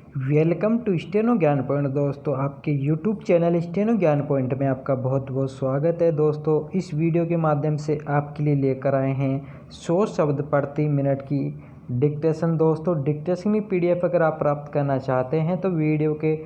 Welcome to steno ज्ञान point. दोस्तों, आपके यूट्यूब चैनल स्टेनो ज्ञान पॉइंट में आपका बहुत बहुत स्वागत है। दोस्तों, इस वीडियो के माध्यम से आपके लिए लेकर आए हैं 100 शब्द प्रति मिनट की डिक्टेशन। दोस्तों, डिक्टेशन की पीडीएफ अगर आप प्राप्त करना चाहते हैं तो वीडियो के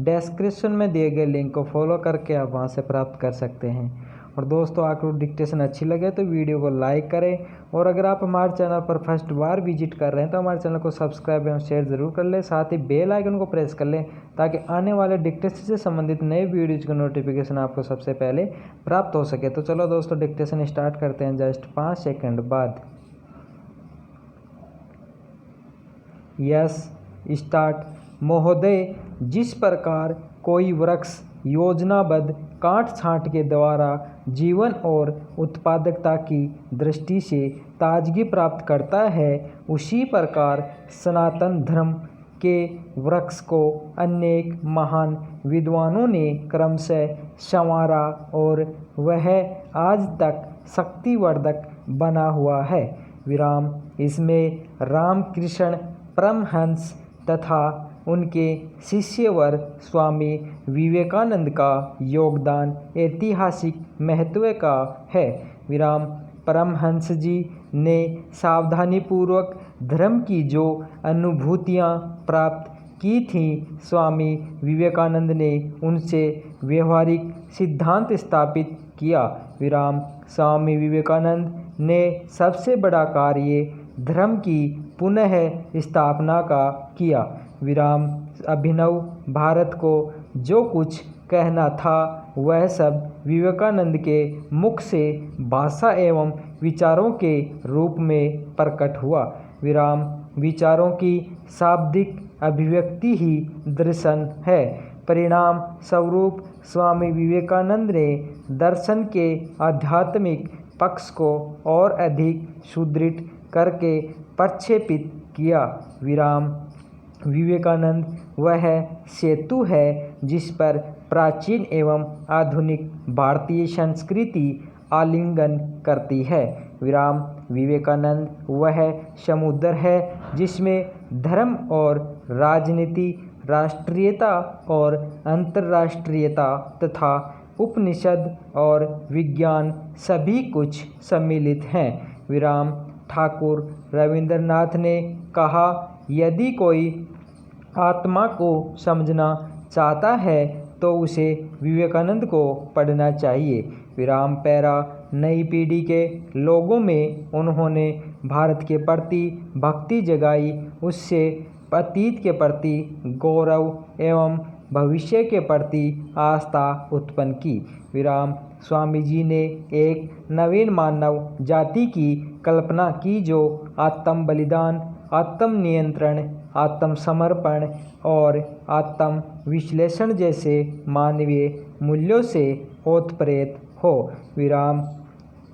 डिस्क्रिप्शन में दिए गए लिंक को फॉलो करके आप वहां से प्राप्त कर सकते हैं। और दोस्तों, आपको डिक्टेशन अच्छी लगे तो वीडियो को लाइक करें, और अगर आप हमारे चैनल पर फर्स्ट बार विजिट कर रहे हैं तो हमारे चैनल को सब्सक्राइब एवं शेयर ज़रूर कर लें। साथ ही बेल आइकन को प्रेस कर लें ताकि आने वाले डिक्टेशन से संबंधित नए वीडियोज़ का नोटिफिकेशन आपको सबसे पहले प्राप्त हो सके। तो चलो दोस्तों, डिक्टेशन स्टार्ट करते हैं जस्ट 5 सेकंड बाद। Yes, start. महोदय, जिस प्रकार कोई वृक्ष योजनाबद्ध काट छांट के द्वारा जीवन और उत्पादकता की दृष्टि से ताजगी प्राप्त करता है, उसी प्रकार सनातन धर्म के वृक्ष को अनेक महान विद्वानों ने क्रमशः संवारा और वह आज तक शक्तिवर्धक बना हुआ है। विराम। इसमें रामकृष्ण परमहंस तथा उनके शिष्यवर स्वामी विवेकानंद का योगदान ऐतिहासिक महत्व का है। विराम। परमहंस जी ने सावधानीपूर्वक धर्म की जो अनुभूतियाँ प्राप्त की थीं, स्वामी विवेकानंद ने उनसे व्यवहारिक सिद्धांत स्थापित किया। विराम। स्वामी विवेकानंद ने सबसे बड़ा कार्य धर्म की पुनः स्थापना का किया। विराम। अभिनव भारत को जो कुछ कहना था वह सब विवेकानंद के मुख से भाषा एवं विचारों के रूप में प्रकट हुआ। विराम। विचारों की शाब्दिक अभिव्यक्ति ही दर्शन है। परिणाम स्वरूप स्वामी विवेकानंद ने दर्शन के आध्यात्मिक पक्ष को और अधिक सुदृढ़ करके प्रक्षेपित किया। विराम। विवेकानंद वह सेतु है जिस पर प्राचीन एवं आधुनिक भारतीय संस्कृति आलिंगन करती है। विराम। विवेकानंद वह समुद्र है जिसमें धर्म और राजनीति, राष्ट्रीयता और अंतर्राष्ट्रीयता तथा उपनिषद और विज्ञान सभी कुछ सम्मिलित हैं। विराम। ठाकुर रविंद्रनाथ ने कहा, यदि कोई आत्मा को समझना चाहता है तो उसे विवेकानंद को पढ़ना चाहिए। विराम। पैरा। नई पीढ़ी के लोगों में उन्होंने भारत के प्रति भक्ति जगाई, उससे अतीत के प्रति गौरव एवं भविष्य के प्रति आस्था उत्पन्न की। विराम। स्वामी जी ने एक नवीन मानव जाति की कल्पना की जो आत्म बलिदान, आत्म नियंत्रण, आत्मसमर्पण और आत्म विश्लेषण जैसे मानवीय मूल्यों से ओतप्रोत हो। विराम।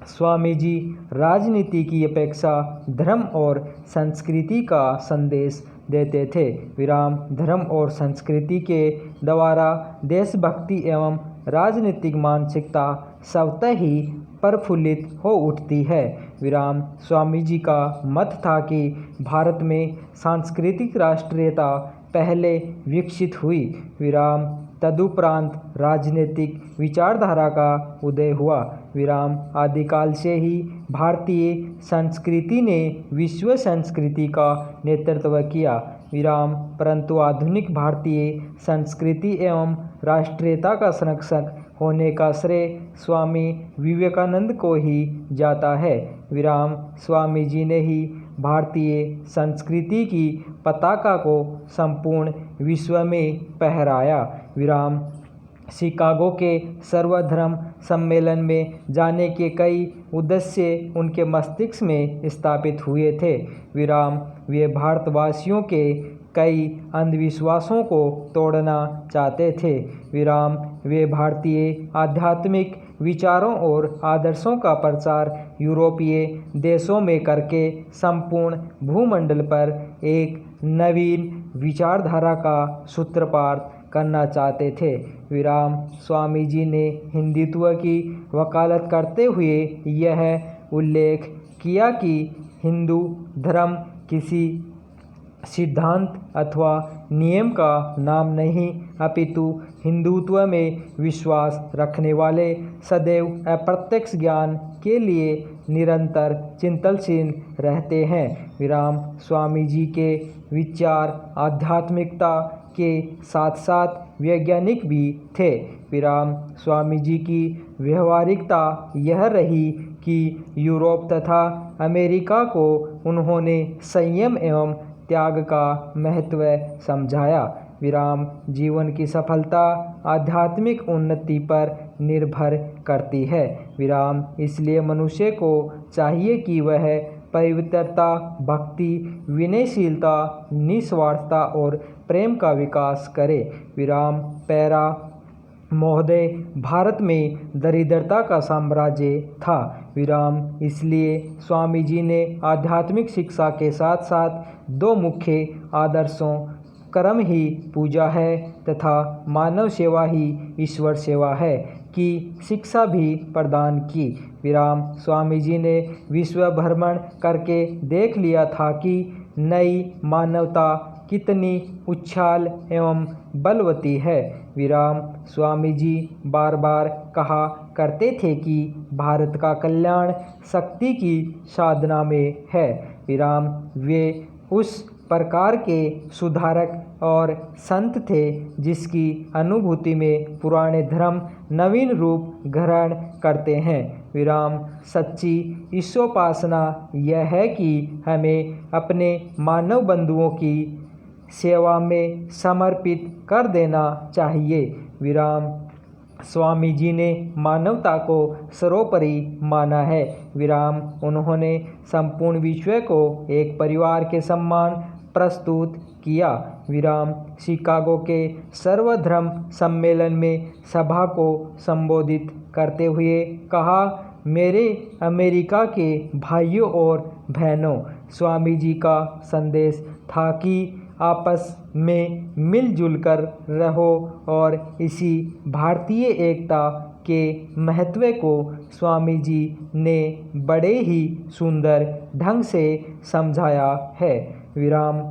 स्वामी जी राजनीति की अपेक्षा धर्म और संस्कृति का संदेश देते थे। विराम। धर्म और संस्कृति के द्वारा देशभक्ति एवं राजनीतिक मानसिकता स्वतः ही प्रफुल्लित हो उठती है। विराम। स्वामी जी का मत था कि भारत में सांस्कृतिक राष्ट्रीयता पहले विकसित हुई। विराम। तदुपरांत राजनीतिक विचारधारा का उदय हुआ। विराम। आदिकाल से ही भारतीय संस्कृति ने विश्व संस्कृति का नेतृत्व किया। विराम। परंतु आधुनिक भारतीय संस्कृति एवं राष्ट्रीयता का संरक्षक होने का श्रेय स्वामी विवेकानंद को ही जाता है। विराम। स्वामी जी ने ही भारतीय संस्कृति की पताका को संपूर्ण विश्व में फहराया। विराम। शिकागो के सर्वधर्म सम्मेलन में जाने के कई उद्देश्य उनके मस्तिष्क में स्थापित हुए थे। विराम। वे भारतवासियों के कई अंधविश्वासों को तोड़ना चाहते थे। विराम। वे भारतीय आध्यात्मिक विचारों और आदर्शों का प्रचार यूरोपीय देशों में करके संपूर्ण भूमंडल पर एक नवीन विचारधारा का सूत्रपात करना चाहते थे। विराम। स्वामी जी ने हिंदुत्व की वकालत करते हुए यह उल्लेख किया कि हिंदू धर्म किसी सिद्धांत अथवा नियम का नाम नहीं, अपितु हिंदुत्व में विश्वास रखने वाले सदैव अप्रत्यक्ष ज्ञान के लिए निरंतर चिंतनशील रहते हैं। विराम स्वामी जी के विचार आध्यात्मिकता के साथ साथ वैज्ञानिक भी थे। विराम स्वामी जी की व्यवहारिकता यह रही कि यूरोप तथा अमेरिका को उन्होंने संयम एवं त्याग का महत्व समझाया। विराम जीवन की सफलता आध्यात्मिक उन्नति पर निर्भर करती है। विराम इसलिए मनुष्य को चाहिए कि वह पवित्रता, भक्ति, विनयशीलता, निस्वार्थता और प्रेम का विकास करे। विराम पैरा महोदय भारत में दरिद्रता का साम्राज्य था। विराम इसलिए स्वामी जी ने आध्यात्मिक शिक्षा के साथ साथ दो मुख्य आदर्शों कर्म ही पूजा है तथा मानव सेवा ही ईश्वर सेवा है की शिक्षा भी प्रदान की। विराम स्वामी जी ने विश्व भ्रमण करके देख लिया था कि नई मानवता कितनी उछाल एवं बलवती है। विराम स्वामी जी बार बार कहा करते थे कि भारत का कल्याण शक्ति की साधना में है। विराम वे उस प्रकार के सुधारक और संत थे जिसकी अनुभूति में पुराने धर्म नवीन रूप ग्रहण करते हैं। विराम सच्ची ईश्वरोपासना यह है कि हमें अपने मानव बंधुओं की सेवा में समर्पित कर देना चाहिए। विराम स्वामी जी ने मानवता को सर्वोपरि माना है। विराम उन्होंने संपूर्ण विश्व को एक परिवार के समान प्रस्तुत किया। विराम शिकागो के सर्वधर्म सम्मेलन में सभा को संबोधित करते हुए कहा, मेरे अमेरिका के भाइयों और बहनों, स्वामी जी का संदेश था कि आपस में मिलजुल कर रहो और इसी भारतीय एकता के महत्व को स्वामी जी ने बड़े ही सुंदर ढंग से समझाया है। विराम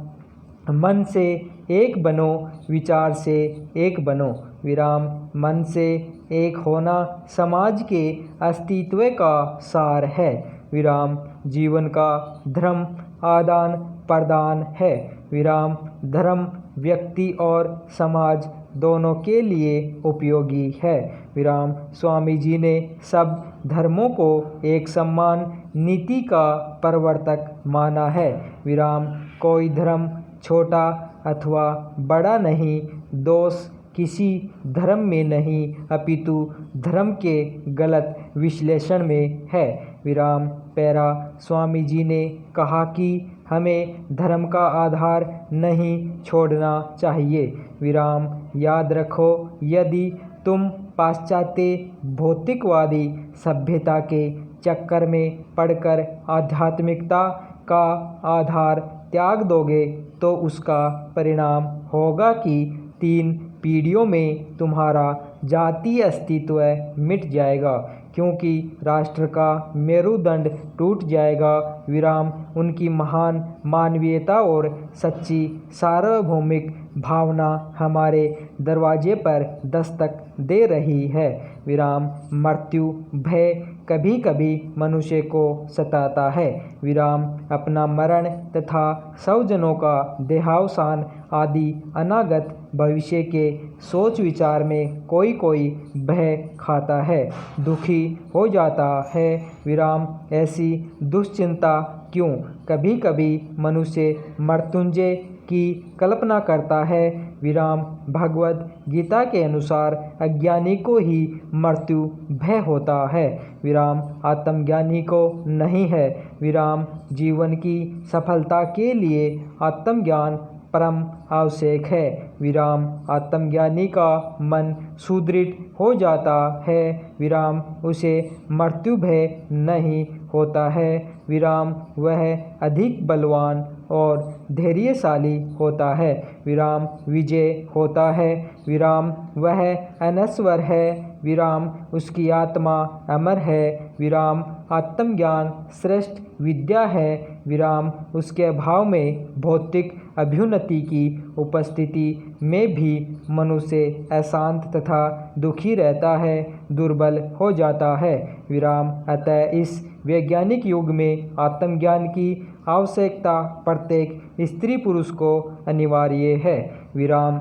मन से एक बनो, विचार से एक बनो। विराम मन से एक होना समाज के अस्तित्व का सार है। विराम जीवन का धर्म आदान प्रदान है। विराम धर्म व्यक्ति और समाज दोनों के लिए उपयोगी है। विराम स्वामी जी ने सब धर्मों को एक समान नीति का प्रवर्तक माना है। विराम कोई धर्म छोटा अथवा बड़ा नहीं, दोष किसी धर्म में नहीं अपितु धर्म के गलत विश्लेषण में है। विराम पैरा स्वामी जी ने कहा कि हमें धर्म का आधार नहीं छोड़ना चाहिए। विराम याद रखो, यदि तुम पाश्चात्य भौतिकवादी सभ्यता के चक्कर में पड़कर आध्यात्मिकता का आधार त्याग दोगे तो उसका परिणाम होगा कि 3 पीढ़ियों में तुम्हारा जातीय अस्तित्व मिट जाएगा, क्योंकि राष्ट्र का मेरुदंड टूट जाएगा। विराम उनकी महान मानवीयता और सच्ची सार्वभौमिक भावना हमारे दरवाजे पर दस्तक दे रही है। विराम मृत्यु भय कभी कभी मनुष्य को सताता है। विराम अपना मरण तथा स्वजनों का देहावसान आदि अनागत भविष्य के सोच विचार में कोई कोई भय खाता है, दुखी हो जाता है। विराम ऐसी दुश्चिंता क्यों? कभी कभी मनुष्य मृत्युंजय की कल्पना करता है। विराम भगवद गीता के अनुसार अज्ञानी को ही मृत्यु भय होता है, विराम आत्मज्ञानी को नहीं है। विराम जीवन की सफलता के लिए आत्मज्ञान परम आवश्यक है। विराम आत्मज्ञानी का मन सुदृढ़ हो जाता है। विराम उसे मृत्यु भय नहीं होता है। विराम वह अधिक बलवान और धैर्यशाली होता है। विराम विजय होता है। विराम वह अनश्वर है। विराम उसकी आत्मा अमर है। विराम आत्मज्ञान श्रेष्ठ विद्या है। विराम उसके अभाव में भौतिक अभ्युन्नति की उपस्थिति में भी मनुष्य अशांत तथा दुखी रहता है, दुर्बल हो जाता है। विराम। अतः इस वैज्ञानिक युग में आत्मज्ञान की आवश्यकता प्रत्येक स्त्री पुरुष को अनिवार्य है। विराम।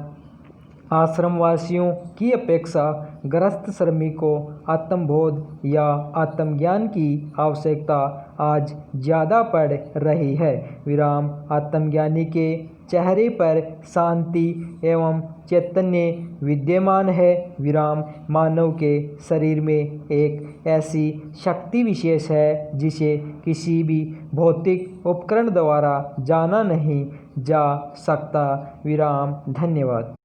आश्रमवासियों की अपेक्षा गृहस्थ श्रमिकों को आत्मबोध या आत्मज्ञान की आवश्यकता आज ज़्यादा पड़ रही है। विराम। आत्मज्ञानी के चेहरे पर शांति एवं चैतन्य विद्यमान है। विराम। मानव के शरीर में एक ऐसी शक्ति विशेष है जिसे किसी भी भौतिक उपकरण द्वारा जाना नहीं जा सकता। विराम। धन्यवाद।